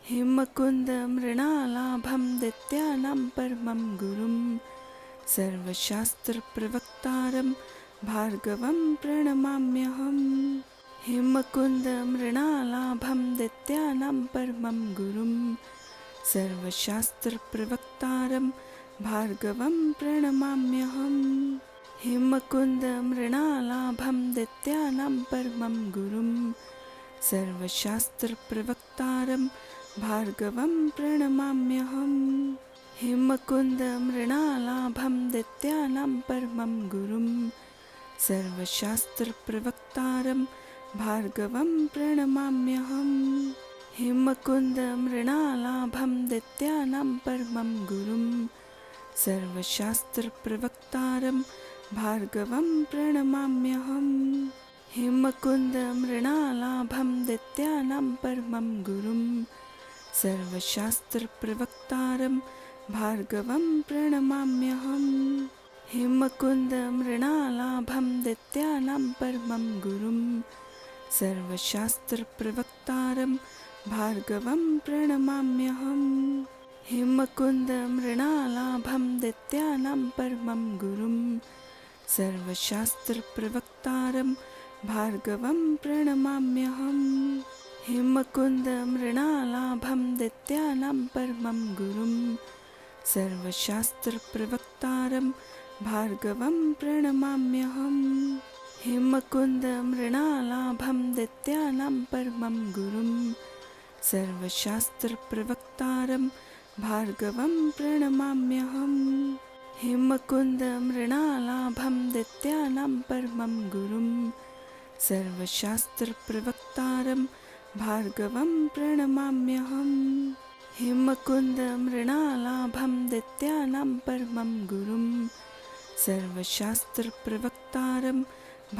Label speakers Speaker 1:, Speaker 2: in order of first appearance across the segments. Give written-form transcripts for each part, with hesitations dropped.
Speaker 1: हिमकुन्दं मृणालाभं दैत्यानां परमं गुरुं सर्वशास्त्रप्रवक्तारं भार्गवं प्रणमाम्यहम्। हिमकुन्दं मृणालाभं दैत्यानां परमं गुरुं सर्वशास्त्रप्रवक्तारं भार्गवं प्रणमाम्यहम्। हिमकुन्दं मृणालाभं दैत्यानां परमं गुरुं सर्वशास्त्रप्रवक्तारं भार्गवं प्रणमाम्यहम्। हिमकुन्दं मृणालाभं दैत्यानां परमं गुरुं सर्वशास्त्रप्रवक्तारं भार्गवं प्रणमाम्यहम्। हिमकुन्दं मृणालाभं दैत्यानां परमं गुरुं सर्वशास्त्रप्रवक्तारं भार्गवं प्रणमाम्यहम्। हिमकुन्दं मृणालाभं दैत्यानां परमं गुरुं सर्वशास्त्रप्रवक्तारं भार्गवं प्रणमाम्यहम्। हिमकुन्दं मृणालाभं दैत्यानां परमं गुरुं सर्वशास्त्रप्रवक्तारं भार्गवं प्रणमाम्यहम्। हिमकुन्दं मृणालाभं दैत्यानां परमं गुरुं सर्वशास्त्रप्रवक्तारं भार्गवं प्रणमाम्यहम्। हिमकुन्दं मृणालाभं दैत्यानां परमं गुरुं सर्वशास्त्रप्रवक्तारं भार्गवं प्रणमाम्यहम्। हिमकुन्दं मृणालाभं दैत्यानां परमं गुरुं सर्वशास्त्रप्रवक्तारं भार्गवं प्रणमाम्यहम्। हिमकुन्दं मृणालाभं दैत्यानां परमं गुरुं सर्वशास्त्रप्रवक्तारं भार्गवं प्रणमाम्यहम्। हिमकुन्दं मृणालाभं दैत्यानां परमं गुरुं सर्वशास्त्रप्रवक्तारं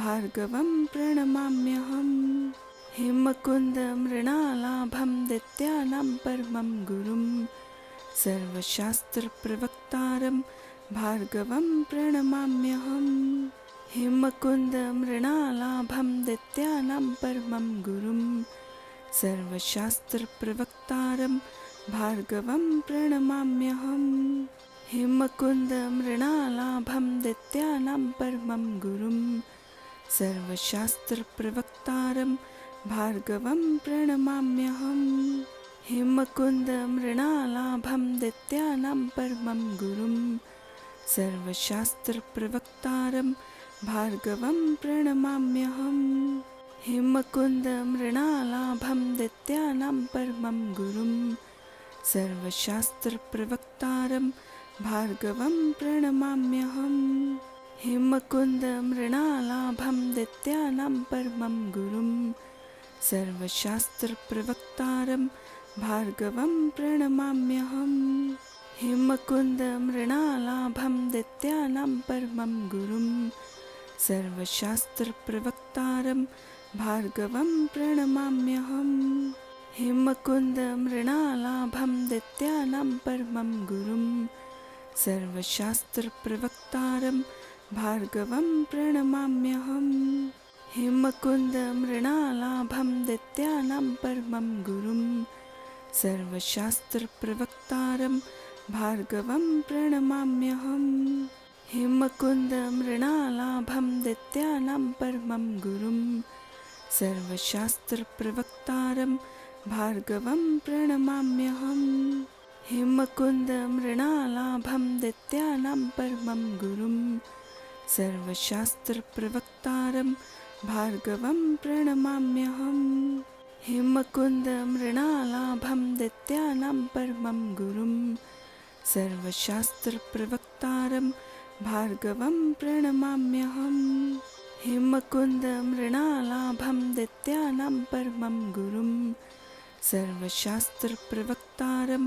Speaker 1: भार्गवं प्रणमाम्यहम्। हिमकुन्दं मृणालाभं दैत्यानां परमं गुरुं सर्वशास्त्रप्रवक्तारं भार्गवं प्रणमाम्यहम्। हिमकुन्दं मृणालाभं दैत्यानां परमं गुरुं सर्वशास्त्रप्रवक्तारं भार्गवं प्रणमाम्यहम्। हिमकुन्दं मृणालाभं दैत्यानां परमं गुरुं सर्वशास्त्रप्रवक्तारं भार्गवं प्रणमाम्यहम्। हिमकुन्दं मृणालाभं दैत्यानां परमं गुरुं सर्वशास्त्रप्रवक्तारं भार्गवं प्रणमाम्यहम्। हिमकुन्दं मृणालाभं दैत्यानां परमं गुरुं सर्वशास्त्रप्रवक्तारं भार्गवं प्रणमाम्यहम्। हिमकुन्दं मृणालाभं दैत्यानां परमं गुरुं सर्वशास्त्रप्रवक्तारं भार्गवं प्रणमाम्यहम्। हिमकुन्दं मृणालाभं दैत्यानां परमं गुरुं सर्वशास्त्रप्रवक्तारं भार्गवं प्रणमाम्यहम्। हिमकुन्दं मृणालाभं दैत्यानां परमं गुरुं सर्वशास्त्रप्रवक्तारं भार्गवं प्रणमाम्यहम्। हिमकुन्दं मृणालाभं दैत्यानां परमं गुरुं सर्वशास्त्रप्रवक्तारं भार्गवं प्रणमाम्यहम्। हिमकुन्दं मृणालाभं दैत्यानां परमं गुरुं सर्वशास्त्रप्रवक्तारं भार्गवं प्रणमाम्यहम्। हिमकुन्दं मृणालाभं दैत्यानां परमं गुरुं सर्वशास्त्रप्रवक्तारं भार्गवं प्रणमाम्यहम्। हिमकुन्दं मृणालाभं दैत्यानां परमं गुरुं सर्वशास्त्रप्रवक्तारं भार्गवं प्रणमाम्यहम्। हिमकुन्दं मृणालाभं दैत्यानां परमं गुरुं सर्वशास्त्रप्रवक्तारं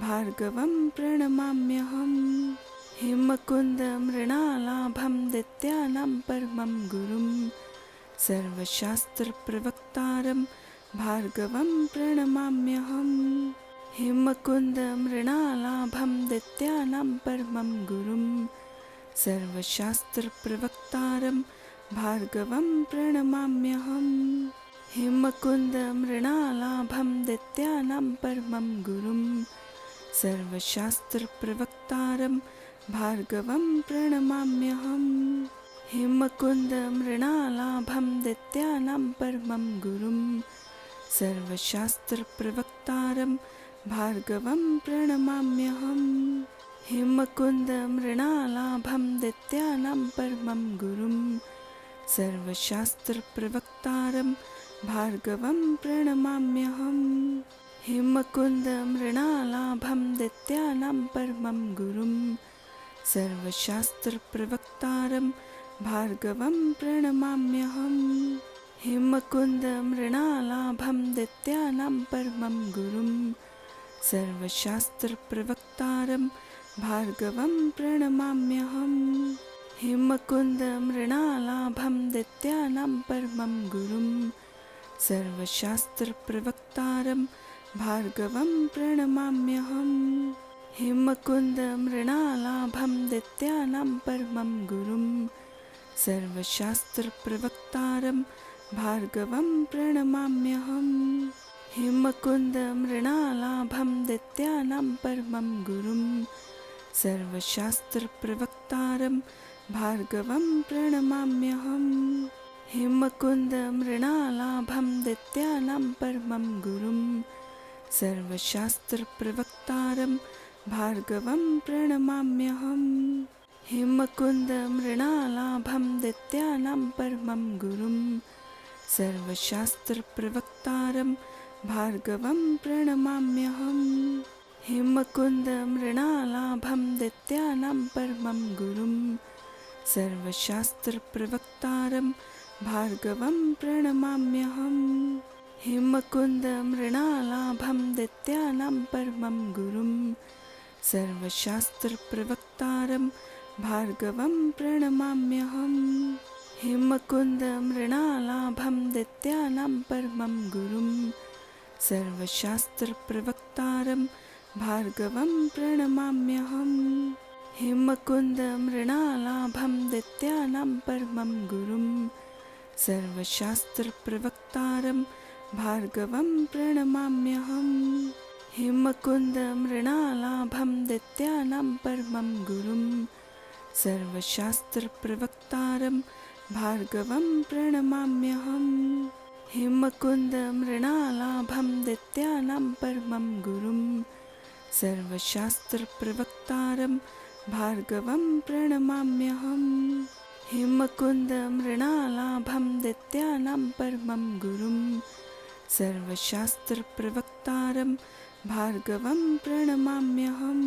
Speaker 1: भार्गवं प्रणमाम्यहम्। हिमकुन्दं मृणालाभं दैत्यानां परमं गुरुं सर्वशास्त्रप्रवक्तारं भार्गवं प्रणमाम्यहम्। हिमकुन्दं मृणालाभं दैत्यानां परमं गुरुं सर्वशास्त्रप्रवक्तारं भार्गवं प्रणमाम्यहम्। हेमकुन्द मृणालाभं दैत्यानां परमं गुरुं सर्वशास्त्रप्रवक्तारं भार्गवं प्रणमाम्यहम् हेमकुन्द मृणालाभं दैत्यानां परमं गुरुं सर्वशास्त्रप्रवक्तारं भार्गवं प्रणमाम्यहम् हेमकुन्द मृणालाभं दैत्यानां परमं गुरुं सर्वशास्त्रप्रवक्तारं भार्गवं प्रणमाम्यहम् हेमकुन्द मृणालाभं दैत्यानां परमं गुरुं सर्वशास्त्रप्रवक्तारं भार्गवं प्रणमाम्यहम् हेमकुन्द मृणालाभं दैत्यानां परमं गुरुं सर्वशास्त्रप्रवक्तारं भार्गवं प्रणमाम्यहम् हेमकुन्द मृणालाभं दैत्यानां परमं गुरुं सर्वशास्त्रप्रवक्तारं भार्गवं प्रणमाम्यहम् हेमकुन्द मृणालाभं दैत्यानां परमं गुरुं सर्वशास्त्रप्रवक्तारं भार्गवं प्रणमाम्यहम् हेमकुन्द मृणालाभं दैत्यानां परमं गुरुं सर्वशास्त्रप्रवक्तारं भार्गवं प्रणमाम्यहम् हेमकुन्द मृणालाभं दैत्यानां परमं गुरुं सर्वशास्त्रप्रवक्तारं भार्गवं प्रणमाम्यहम् हेमकुन्द मृणालाभं दैत्यानां परमं गुरुं सर्वशास्त्रप्रवक्तारं भार्गवं प्रणमाम्यहम् हेमकुन्द मृणालाभं दैत्यानां परमं गुरुं सर्वशास्त्रप्रवक्तारं भार्गवं प्रणमाम्यहम् हेमकुन्द मृणालाभं दैत्यानां परमं गुरुं सर्वशास्त्रप्रवक्तारं भार्गवं प्रणमाम्यहम् हेमकुन्द मृणालाभं दैत्यानां परमं गुरुं सर्वशास्त्रप्रवक्तारं भार्गवं प्रणमाम्यहम् हेमकुन्द मृणालाभं दैत्यानां परमं गुरुं सर्वशास्त्रप्रवक्तारं भार्गवं प्रणमाम्यहम् हेमकुन्द मृणालाभं दैत्यानां परमं गुरुं सर्वशास्त्रप्रवक्तारं भार्गवं प्रणमाम्यहम् हेमकुन्द मृणालाभं दैत्यानां परमं गुरुं सर्वशास्त्रप्रवक्तारं भार्गवं प्रणमाम्यहम् हेमकुन्द मृणालाभं दैत्यानां परमं गुरुं सर्वशास्त्रप्रवक्तारं भार्गवं प्रणमाम्यहम्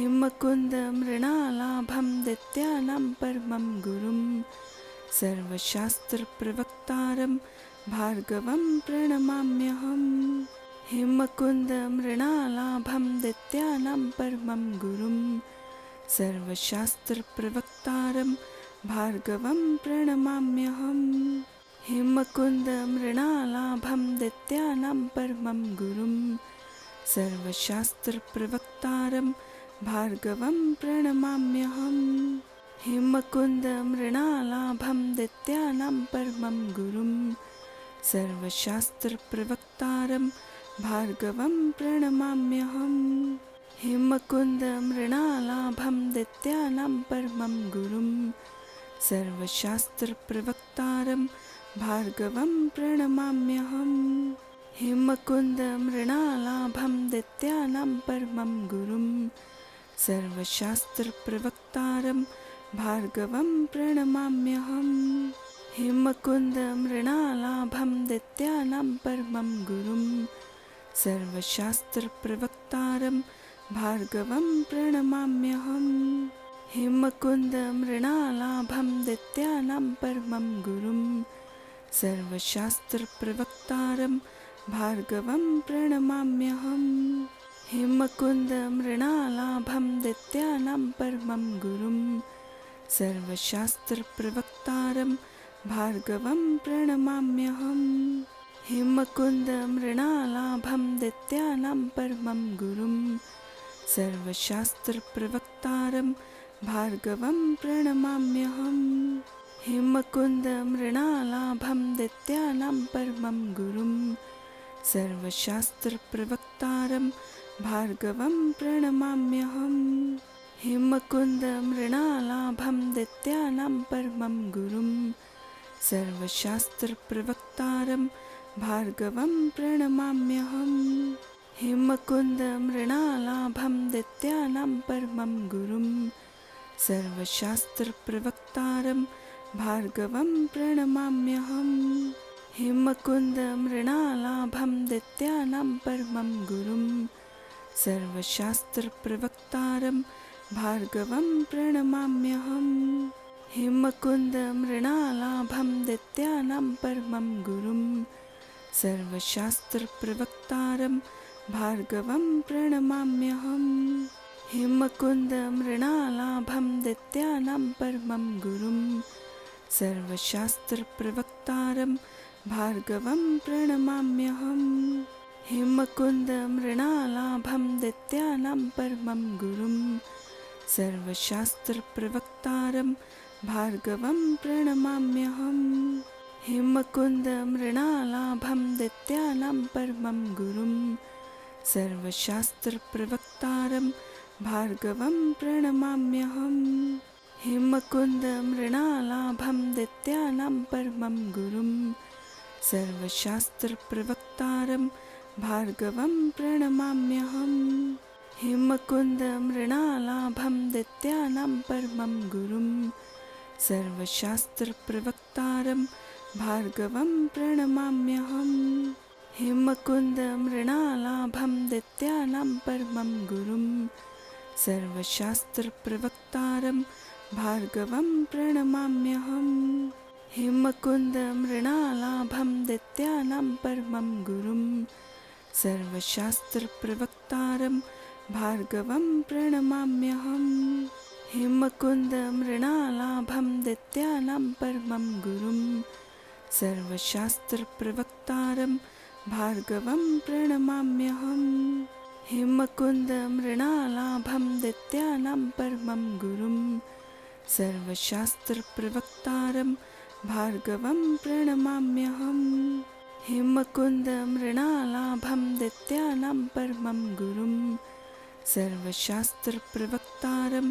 Speaker 1: हेमकुन्द मृणालाभं दैत्यानां परमं गुरुं सर्वशास्त्रप्रवक्तारं भार्गवं प्रणमाम्यहम् हेमकुन्द मृणालाभं दैत्यानां परमं गुरुं सर्वशास्त्रप्रवक्तारं भार्गवं प्रणमाम्यहम् हेमकुन्द मृणालाभं दैत्यानां परमं गुरुं सर्वशास्त्रप्रवक्तारं भार्गवं प्रणमाम्यहम् हेमकुन्द मृणालाभं दैत्यानां परमं गुरुं सर्वशास्त्रप्रवक्तारं भार्गवं प्रणमाम्यहम् हेमकुन्द मृणालाभं दैत्यानां परमं गुरुं सर्वशास्त्रप्रवक्तारं भार्गवं प्रणमाम्यहम् हेमकुन्द मृणालाभं दैत्यानां परमं गुरुं सर्वशास्त्रप्रवक्तारं भार्गवं प्रणमाम्यहम् हेमकुन्द मृणालाभं दैत्यानां परमं गुरुं सर्वशास्त्रप्रवक्तारं भार्गवं प्रणमाम्यहम् हेमकुन्द मृणालाभं दैत्यानां परमं गुरुं सर्वशास्त्रप्रवक्तारं भार्गवं प्रणमाम्यहम् हेमकुन्द मृणालाभं दैत्यानां परमं गुरुं सर्वशास्त्रप्रवक्तारं भार्गवं प्रणमाम्यहम् हेमकुन्द मृणालाभं दैत्यानां परमं गुरुं सर्वशास्त्रप्रवक्तारं भार्गवं प्रणमाम्यहम् हेमकुन्दं मृणालाभं दैत्यानां परमं गुरुं सर्वशास्त्रप्रवक्तारं भार्गवं प्रणमाम्यहम् हेमकुन्दं मृणालाभं दैत्यानां परमं गुरुं सर्वशास्त्रप्रवक्तारं भार्गवं प्रणमाम्यहम् हेमकुन्दं मृणालाभं दैत्यानां परमं गुरुं सर्वशास्त्रप्रवक्तारं भार्गवं प्रणमाम्यहम् हेमकुन्दं मृणालाभं दैत्यानां परमं गुरुं सर्वशास्त्रप्रवक्तारं भार्गवं प्रणमाम्यहम् हेमकुन्दं मृणालाभं दैत्यानां परमं गुरुं सर्वशास्त्रप्रवक्तारं भार्गवं प्रणमाम्यहम् हेमकुन्दं मृणालाभं दैत्यानां परमं गुरुं सर्वशास्त्रप्रवक्तारं भार्गवं प्रणमाम्यहम् हेमकुन्दं मृणालाभं दैत्यानां परमं गुरुं सर्वशास्त्रप्रवक्तारं भार्गवं प्रणमाम्यहम् हेमकुन्दं मृणालाभं दैत्यानां परमं गुरुं सर्वशास्त्रप्रवक्तारं भार्गवं प्रणमाम्यहम् हेमकुन्दं मृणालाभं दैत्यानां परमं गुरुं सर्वशास्त्रप्रवक्तारं भार्गवं प्रणमाम्यहम् हेमकुन्दं मृणालाभं दैत्यानां परमं गुरुं सर्वशास्त्रप्रवक्तारं भार्गवं प्रणमाम्यहम् हेमकुन्दं मृणालाभं दैत्यानां परमं गुरुं सर्वशास्त्रप्रवक्तारं भार्गवं प्रणमाम्यहम् हेमकुन्दं मृणालाभं दैत्यानां परमं गुरुं सर्वशास्त्रप्रवक्तारं भार्गवं प्रणमाम्यहम् हेमकुन्दं मृणालाभं दैत्यानां परमं गुरुं सर्वशास्त्रप्रवक्तारं भार्गवं प्रणमाम्यहम् हेमकुन्दं मृणालाभं दैत्यानां परमं गुरुं सर्वशास्त्रप्रवक्तारं भार्गवं प्रणमाम्यहम् हेमकुन्दं मृणालाभं दैत्यानां परमं गुरुं सर्वशास्त्रप्रवक्तारं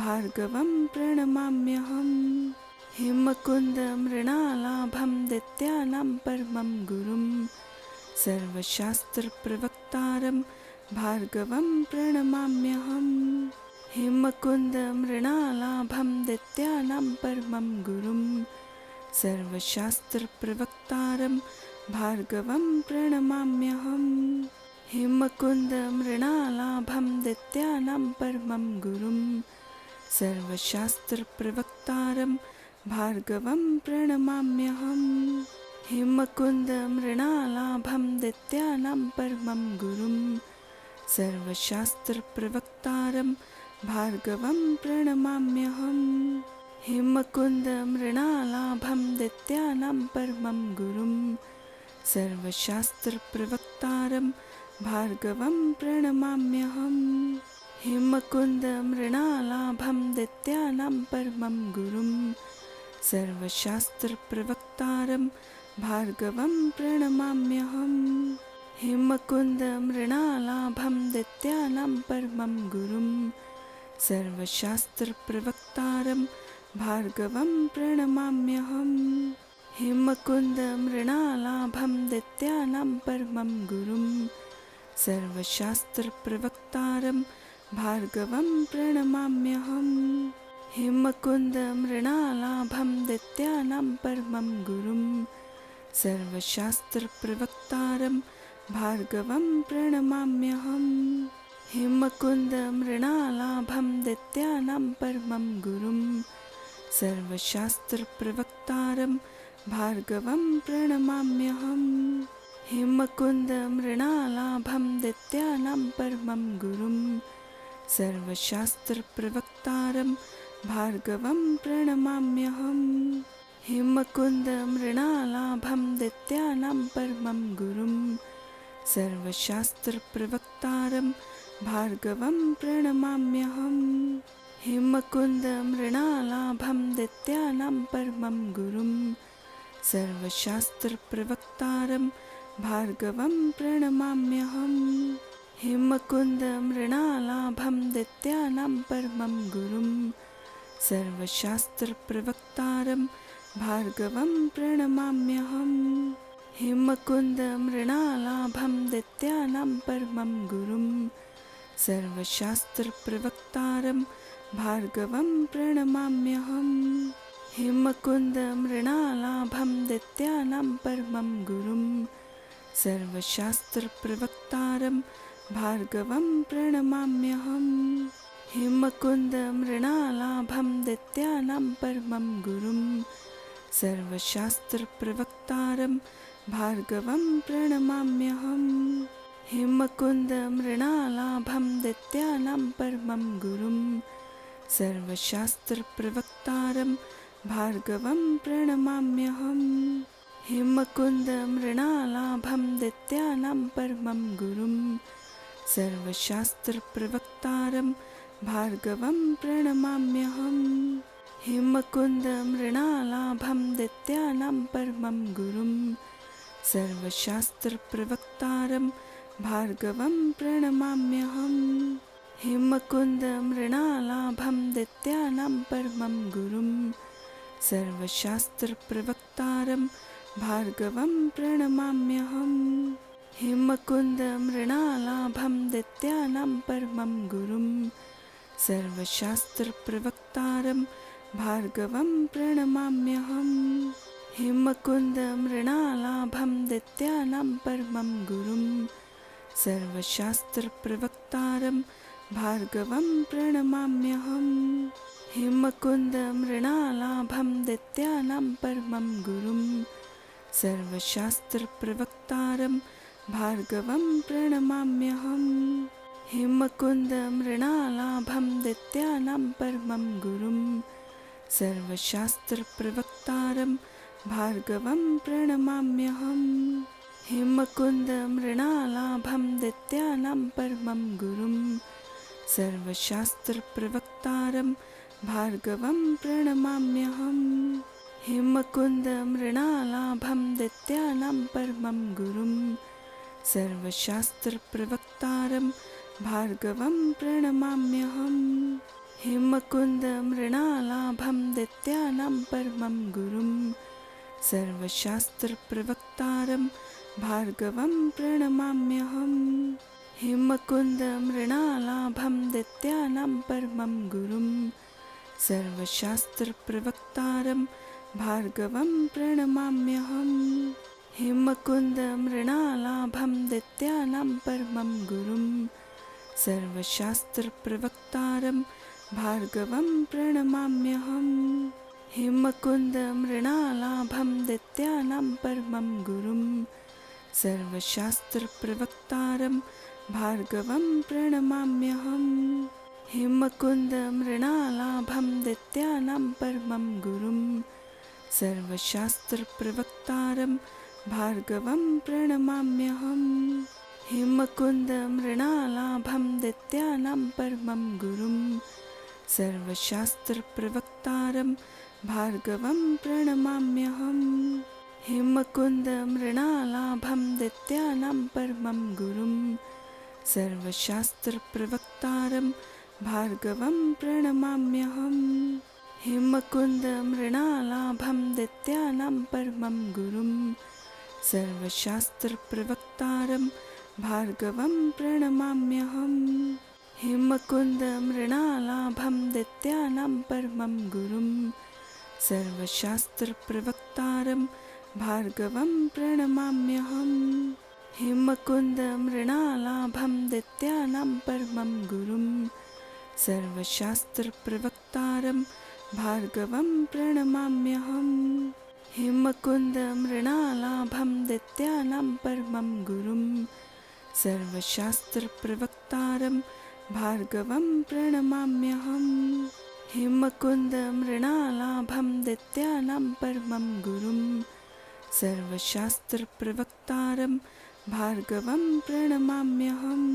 Speaker 1: भार्गवं प्रणमाम्यहम् हेमकुन्दं मृणालाभं दैत्यानां परमं गुरुं सर्वशास्त्रप्रवक्तारं भार्गवं प्रणमाम्यहम् हेमकुन्दं मृणालाभं दैत्यानां परमं गुरुं सर्वशास्त्रप्रवक्तारं भार्गवं प्रणमाम्यहम् हेमकुन्दं मृणालाभं दैत्यानां परमं गुरुं सर्वशास्त्रप्रवक्तारं भार्गवं प्रणमाम्यहम् हेमकुन्दं मृणालाभं दैत्यानां परमं गुरुं सर्वशास्त्रप्रवक्तारं भार्गवं प्रणमाम्यहम् हेमकुन्दं मृणालाभं दैत्यानां परमं गुरुं सर्वशास्त्रप्रवक्तारं भार्गवं प्रणमाम्यहम् हेमकुन्दं मृणालाभं दैत्यानां परमं गुरुं सर्वशास्त्रप्रवक्तारं भार्गवं प्रणमाम्यहम् हेमकुन्दं मृणालाभं दैत्यानां परमं गुरुं सर्वशास्त्रप्रवक्तारं भार्गवं प्रणमाम्यहम् हेमकुन्दं मृणालाभं दैत्यानां परमं गुरुं सर्वशास्त्रप्रवक्तारं भार्गवं प्रणमाम्यहम् हेमकुन्दं मृणालाभं दैत्यानां परमं गुरुं सर्वशास्त्रप्रवक्तारं भार्गवं प्रणमाम्यहम् हेमकुन्दं मृणालाभं दैत्यानां परमं गुरुं सर्वशास्त्रप्रवक्तारं भार्गवं प्रणमाम्यहम् हेमकुन्दं मृणालाभं दैत्यानां परमं गुरुं सर्वशास्त्रप्रवक्तारं भार्गवं प्रणमाम्यहम् हेमकुन्दं मृणालाभं दैत्यानां परमं गुरुं सर्वशास्त्रप्रवक्तारं भार्गवं प्रणमाम्यहम् हेमकुन्द मृणालाभं दैत्यानां परमं गुरुं सर्वशास्त्रप्रवक्तारं भार्गवं प्रणमाम्यहम् हेमकुन्द मृणालाभं दैत्यानां परमं गुरुं सर्वशास्त्रप्रवक्तारं भार्गवं प्रणमाम्यहम् हेमकुन्द मृणालाभं दैत्यानां परमं गुरुं सर्वशास्त्रप्रवक्तारं भार्गवं प्रणमाम्यहम् हेमकुन्द मृणालाभं दैत्यानां परमं गुरुं सर्वशास्त्रप्रवक्तारं भार्गवं प्रणमाम्यहम् हेमकुन्द मृणालाभं दैत्यानां परमं गुरुं सर्वशास्त्रप्रवक्तारं भार्गवं प्रणमाम्यहम् हेमकुन्द मृणालाभं दैत्यानां परमं गुरुं सर्वशास्त्रप्रवक्तारं भार्गवं प्रणमाम्यहम् हेमकुन्द मृणालाभं दैत्यानां परमं गुरुं सर्वशास्त्रप्रवक्तारं भार्गवं प्रणमाम्यहम् हेमकुन्द मृणालाभं दैत्यानां परमं गुरुं सर्वशास्त्रप्रवक्तारं भार्गवं प्रणमाम्यहम् हेमकुन्द मृणालाभं दैत्यानां परमं गुरुं सर्वशास्त्रप्रवक्तारं भार्गवं प्रणमाम्यहम् हेमकुन्द मृणालाभं दैत्यानां परमं गुरुं सर्वशास्त्रप्रवक्तारं भार्गवं प्रणमाम्यहम् हेमकुन्द मृणालाभं दैत्यानां परमं गुरुं सर्वशास्त्रप्रवक्तारं भार्गवं प्रणमाम्यहम् हेमकुन्द मृणालाभं दैत्यानां परमं गुरुं सर्वशास्त्रप्रवक्तारं भार्गवं प्रणमाम्यहम् हेमकुन्द मृणालाभं दैत्यानां परमं गुरुं सर्वशास्त्रप्रवक्तारं भार्गवं प्रणमाम्यहम् हेमकुन्द मृणालाभं दैत्यानां परमं गुरुं सर्वशास्त्रप्रवक्तारं भार्गवं प्रणमाम्यहम् हेमकुन्द मृणालाभं दैत्यानां परमं गुरुं सर्वशास्त्रप्रवक्तारं भार्गवं प्रणमाम्यहम् हेमकुन्द मृणालाभं दैत्यानां परमं गुरुं सर्वशास्त्रप्रवक्तारं भार्गवं प्रणमाम्यहम् हेमकुन्द मृणालाभं दैत्यानां परमं गुरुं सर्वशास्त्रप्रवक्तारं भार्गवं प्रणमाम्यहम् हेमकुन्द मृणालाभं दैत्यानां परमं गुरुं सर्वशास्त्रप्रवक्तारं भार्गवं प्रणमाम्यहम् हेमकुन्द मृणालाभं दैत्यानां परमं गुरुं सर्वशास्त्रप्रवक्तारं भार्गवं प्रणमाम्यहम् हेमकुन्द मृणालाभं दैत्यानां परमं गुरुं सर्वशास्त्रप्रवक्तारं भार्गवं प्रणमाम्यहम् हेमकुन्द मृणालाभं दैत्यानां परमं गुरुं सर्वशास्त्रप्रवक्तारं भार्गवं प्रणमाम्यहम् हेमकुन्द मृणालाभं दैत्यानां परमं गुरुं सर्वशास्त्रप्रवक्तारं भार्गवं प्रणमाम्यहम् हेमकुन्द मृणालाभं दैत्यानां परमं गुरुं सर्वशास्त्रप्रवक्तारं भार्गवं प्रणमाम्यहम् हेमकुन्द मृणालाभं दैत्यानां परमं गुरुं सर्वशास्त्रप्रवक्तारं भार्गवं प्रणमाम्यहम् हेमकुन्द मृणालाभं दैत्यानां परमं गुरुं सर्वशास्त्रप्रवक्तारं भार्गवं प्रणमाम्यहम् हेमकुन्द मृणालाभं दैत्यानां परमं गुरुं सर्वशास्त्रप्रवक्तारं भार्गवं प्रणमाम्यहम् हेमकुन्द मृणालाभं दैत्यानां परमं गुरुं सर्वशास्त्रप्रवक्तारं भार्गवं प्रणमाम्यहम्